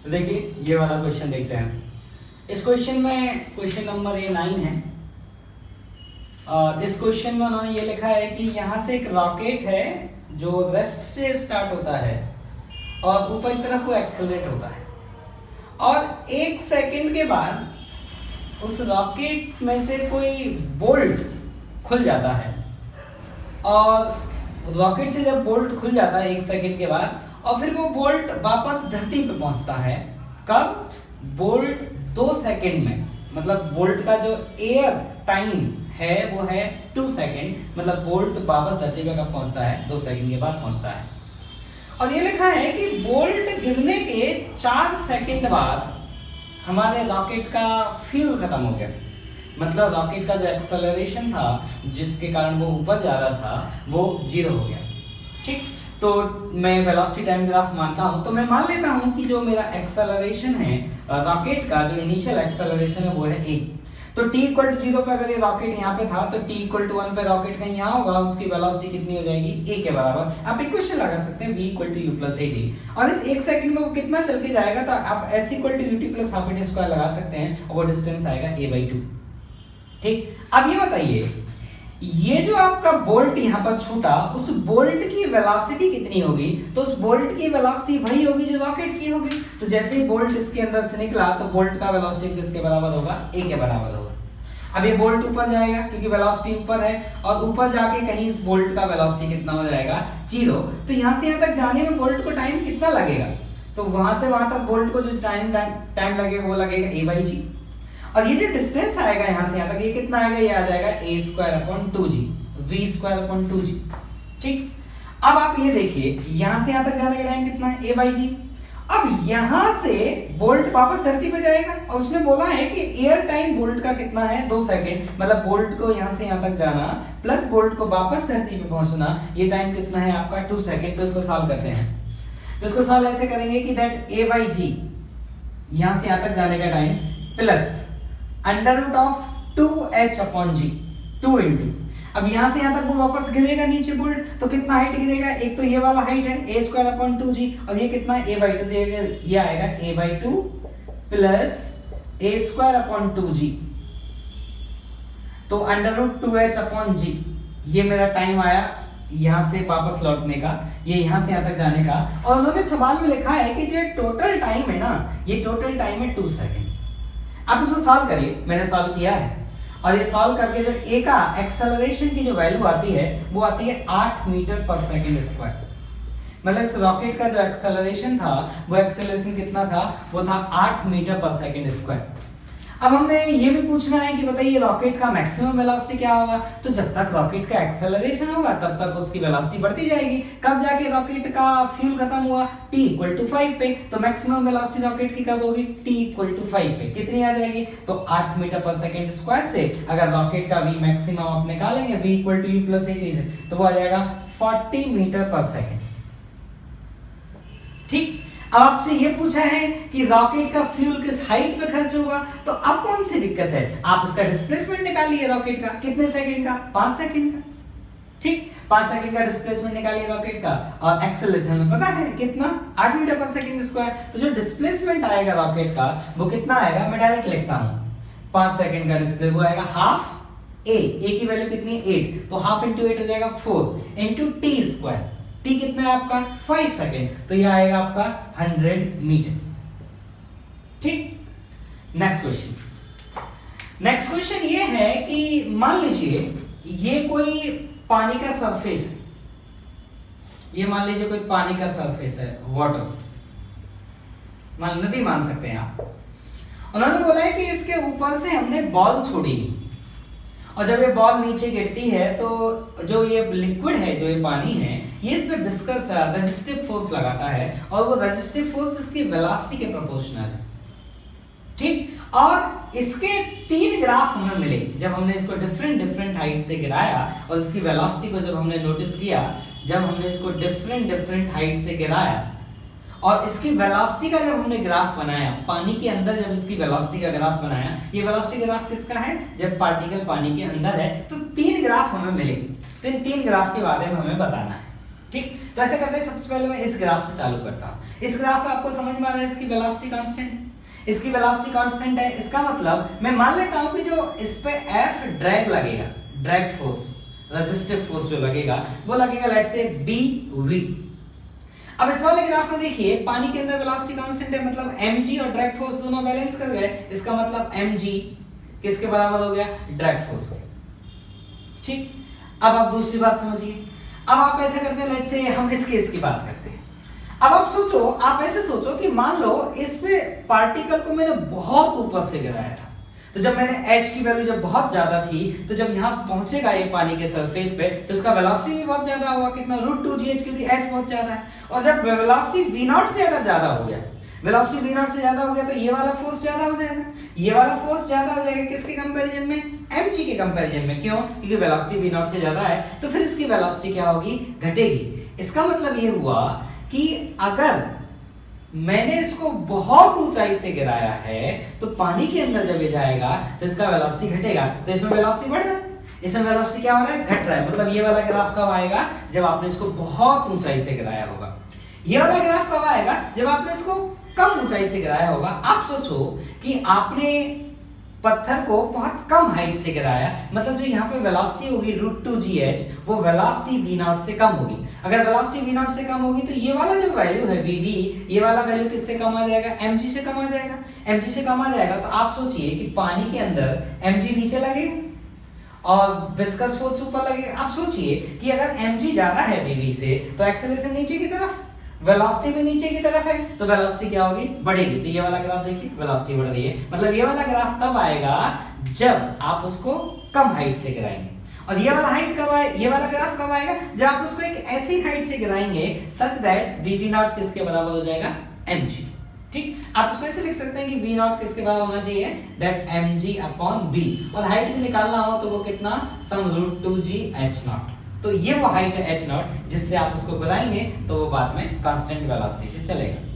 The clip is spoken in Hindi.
तो देखिए ये वाला क्वेश्चन देखते हैं। इस क्वेश्चन में क्वेश्चन नंबर ये 9 है और इस क्वेश्चन में उन्होंने ये लिखा है कि यहाँ से एक रॉकेट है जो रेस्ट से स्टार्ट होता है और ऊपर की तरफ वो एक्सेलरेट होता है और 1 सेकंड के बाद उस रॉकेट में से कोई बोल्ट खुल जाता है और रॉकेट से जब बोल्ट खुल जाता है 1 सेकंड के बाद और फिर वो बोल्ट वापस धरती पे पहुंचता है। कब? बोल्ट 2 सेकंड में, मतलब बोल्ट का जो एयर टाइम है वो है 2 सेकंड, मतलब बोल्ट वापस धरती पे कब पहुंचता है? 2 सेकंड के बाद पहुंचता है। और ये लिखा है कि बोल्ट गिरने के 4 सेकंड बाद हमारे रॉकेट का फ्यूल खत्म हो गया, मतलब रॉकेट का जो एक्सेलरेशन था जिसके कारण वो ऊपर जा रहा था वो 0 हो गया। ठीक, तो मैं वेलोसिटी टाइम ग्राफ मानता हूं, तो मैं मान लेता हूं कि जो मेरा एक्सेलरेशन है रॉकेट का, जो इनिशियल एक्सेलरेशन है वो है 1। तो t इक्वल टू 0 पे अगर ये रॉकेट यहाँ पे था तो t इक्वल टू 1 पे रॉकेट कहीं यहाँ होगा, उसकी वेलोसिटी कितनी हो जाएगी? a के बराबर। आप इक्वेशन लगा सकते हैं v equal to u plus at और इस 1 सेकंड में वो कितना चल के जाएगा, तो आप s equal to ut plus half at square लगा सकते हैं और वो डिस्टेंस आएगा a/2। ठीक, अब ये बताइए ये जो आपका बोल्ट यहाँ पर छूटा उस बोल्ट की वेलोसिटी कितनी होगी? तो उस बोल्ट की वेलोसिटी वही होगी जो रॉकेट की होगी। तो जैसे ही बोल्ट इसके अंदर से निकला तो बोल्ट का वेलोसिटी किसके बराबर होगा? a के बराबर होगा। अब ये बोल्ट ऊपर जाएगा क्योंकि वेलोसिटी ऊपर है और ऊपर जाके कहीं इस बोल्ट का वेलोसिटी कितना हो जाएगा? 0। तो यहाँ से यहाँ तक जाने में बोल्ट को टाइम कितना लगेगा? तो वहां से वहां तक बोल्ट को जो टाइम लगेगा वो लगेगा a/g और ये जो डिस्टेंस आएगा यहाँ से यहाँ तक ये कितना आएगा? ये आ जाएगा a²/2g v²/2g। ठीक, अब आप ये देखिए यहाँ से यहाँ तक जाने का टाइम कितना है? a/g। अब यहाँ से बोल्ट वापस धरती पे जाएगा और उसने बोला है कि एयर टाइम बोल्ट का कितना है? 2 सेकंड, मतलब बोल्ट को यहाँ से यहाँ तक जाना प्लस बोल्ट को वापस धरती पे पहुंचना, ये टाइम कितना है आपका? 2 सेकंड। तो इसको सॉल्व करते हैं। तो इसको सॉल्व ऐसे करेंगे कि दैट a/g यहाँ से यहाँ तक जाने का टाइम प्लस √2h/g 2 इंटू, अब यहां से यहां तक वो वापस गिरेगा नीचे बोल्ट, तो कितना हाइट गिरेगा? एक तो ये वाला हाइट है a²/2g और ये कितना है? a/2 देगा, ये आएगा a/2 प्लस a²/2g, तो √2h/g ये मेरा टाइम आया यहां से वापस लौटने का, ये यहां से यहां तक जाने का। और उन्होंने सवाल में लिखा है कि जो टोटल टाइम है ना, ये टोटल टाइम है 2 सेकंड। आप इसको सॉल्व करिए, मैंने सॉल्व किया है और ये सॉल्व करके जो a का एक्सेलरेशन की जो वैल्यू आती है वो आती है 8 मीटर पर सेकंड स्क्वायर। मतलब इस रॉकेट का जो एक्सेलरेशन था वो एक्सेलरेशन कितना था? वो था 8 मीटर पर सेकंड स्क्वायर। अब हमने ये भी पूछना है कि बताइए रॉकेट का मैक्सिमम वेलोसिटी क्या होगा? तो जब तक रॉकेट का एक्सेलरेशन होगा तब तक उसकी वेलोसिटी बढ़ती जाएगी। कब जाके रॉकेट का फ्यूल खत्म हुआ? t इक्वल टू 5 पे। तो मैक्सिमम वेलोसिटी रॉकेट की कब होगी? t इक्वल टू 5 पे। कितनी आ जाएगी? तो 8 मीटर पर सेकंड स्क्वायर से अगर रॉकेट का v मैक्सिमम आप निकालेंगे v equal to u plus at से, तो वो आ जाएगा 40 मीटर पर सेकंड। ठीक, अब आपसे ये पूछा है कि रॉकेट का फ्यूल किस हाइट पे खर्च होगा, तो अब कौन सी दिक्कत है? आप इसका डिस्प्लेसमेंट निकालिए रॉकेट का, कितने सेकंड का? 5 सेकंड का। ठीक, 5 सेकंड का डिस्प्लेसमेंट निकालिए रॉकेट का और एक्सेलरेशन हमें पता है कितना? 8 मीटर पर सेकंड स्क्वायर। तो जो डिस्प्लेसमेंट आएगा रॉकेट का वो कितना आएगा? मैं डायरेक्ट लिखता हूं 5 सेकंड का डिस्प्ले, वो आएगा हाफ a की वैल्यू कितनी है? 8, तो हाफ इंटू 8 हो जाएगा 4 इंटू टी स्क्वायर। टी कितना है आपका? 5 सेकंड, तो ये आएगा आपका 100 मीटर। ठीक, नेक्स्ट क्वेश्चन ये है कि मान लीजिए ये कोई पानी का सरफेस है, ये मान लीजिए कोई पानी का सरफेस है, वाटर नदी मान सकते हैं आप। उन्होंने बोला है कि इसके ऊपर से हमने बॉल छोड़ी और जब ये बॉल नीचे गिरती है तो जो ये लिक्विड है, जो ये पानी है, ये इस पे विस्कस रेजिस्टिव फोर्स लगाता है और वो रेजिस्टिव फोर्स इसकी वेलोसिटी के प्रोपोर्शनल है। ठीक, और इसके 3 ग्राफ हमें मिले जब हमने इसको डिफरेंट हाइट से गिराया और इसकी वेलोसिटी को जब हमने नोटिस किया, जब हमने इसको डिफरेंट हाइट से गिराया और इसकी वेलोसिटी का जब हमने ग्राफ बनाया, पानी के अंदर जब इसकी वेलोसिटी का ग्राफ बनाया, ये वेलोसिटी ग्राफ किसका है? जब पार्टिकल पानी के अंदर है। तो 3 ग्राफ हमें मिले, तो इन 3 ग्राफ के बारे में हमें बताना है। ठीक, तो ऐसे करते हैं, सबसे पहले मैं इस ग्राफ से चालू करता हूं। इस ग्राफ में आपको समझ में आ रहा है इसकी वेलोसिटी कांस्टेंट है, इसकी वेलोसिटी कांस्टेंट है। इसका मतलब मैं मान लेता हूं कि जो इस पे F ड्रैग लगेगा, ड्रैग फोर्स, रेजिस्टिव फोर्स जो लगेगा वो लगेगा लेट्स से BV। अब इस वाले ग्राफ में देखिए पानी के अंदर वेलोसिटी कांस्टेंट है, मतलब mg और ड्रैग फोर्स दोनों बैलेंस कर गए। इसका मतलब mg किसके बराबर हो गया, ड्रैग फोर्स के। ठीक, अब आप दूसरी बात समझिए। अब आप ऐसे करते हैं, लेट्स से हम इस केस की बात करते हैं। अब आप सोचो, आप ऐसे सोचो कि मान लो इस पार्टिकल को मैंने बहुत ऊपर से गिराया था, तो जब मैंने h की वैल्यू जब बहुत ज्यादा थी, तो जब यहाँ पहुंचेगा ये पानी के सरफेस पे तो इसका वेलोसिटी भी बहुत ज्यादा होगा, कितना √2gh, क्योंकि h बहुत ज्यादा है। और जब वेलोसिटी v0 से अगर ज्यादा हो गया, वेलोसिटी v0 से ज्यादा हो गया तो ये वाला फोर्स ज्यादा हो जाएगा, ये वाला फोर्स ज्यादा हो जाएगा किसके कंपैरिजन में, mg के कंपैरिजन में। क्यों, क्योंकि वेलोसिटी v0 से ज्यादा है, तो फिर इसकी वेलोसिटी क्या होगी, घटेगी। इसका मतलब ये हुआ कि अगर मैंने इसको बहुत ऊंचाई से गिराया है तो पानी के अंदर जब ये जाएगा तो इसका वेलोसिटी घटेगा, तो इसमें वेलोसिटी बढ़ रहा है, इसमें वेलोसिटी क्या हो रहा है, घट रहा है। मतलब ये वाला ग्राफ कब आएगा, जब आपने इसको बहुत ऊंचाई से गिराया होगा। ये वाला ग्राफ कब आएगा, जब आपने इसको कम ऊंचाई से गिराया होगा। आप सोचो कि आपने पत्थर को बहुत कम हाइट से गिराया, मतलब जो यहाँ पे वेलोसिटी होगी √2gh, वो वेलोसिटी v0 से कम होगी। अगर वेलोसिटी v0 से कम होगी तो ये वाला जो वैल्यू है vv, ये वाला वैल्यू किससे कम आ जाएगा, mg से कम आ जाएगा। mg से कम आ जाएगा तो आप सोचिए कि पानी के अंदर mg नीचे लगेगा और विस्कस फोर्स ऊपर लगेगा। आप सोचिए कि अगर mg ज्यादा है vv से तो एक्सेलरेशन नीचे की तरफ, वेलोसिटी भी नीचे की तरफ है, तो वेलोसिटी क्या होगी, बढ़ेगी। तो ये वाला ग्राफ देखिए, वेलोसिटी बढ़ रही है। मतलब ये वाला ग्राफ तब आएगा जब आप उसको कम हाइट से गिराएंगे, और ये वाला हाइट कब आए, ये वाला ग्राफ कब आएगा, जब आप उसको एक ऐसी हाइट से गिराएंगे सच दैट v0 किसके बराबर हो जाएगा, mg। ठीक, आप इसको ऐसे लिख सकते हैं कि v0 किसके बराबर होना चाहिए, दैट mg/b, और हाइट भी निकालना हो तो वो कितना, सम √2gh0। तो ये वो हाइट है h0 जिससे आप उसको गिराएंगे तो वो बाद में कांस्टेंट वेलोसिटी से चलेगा।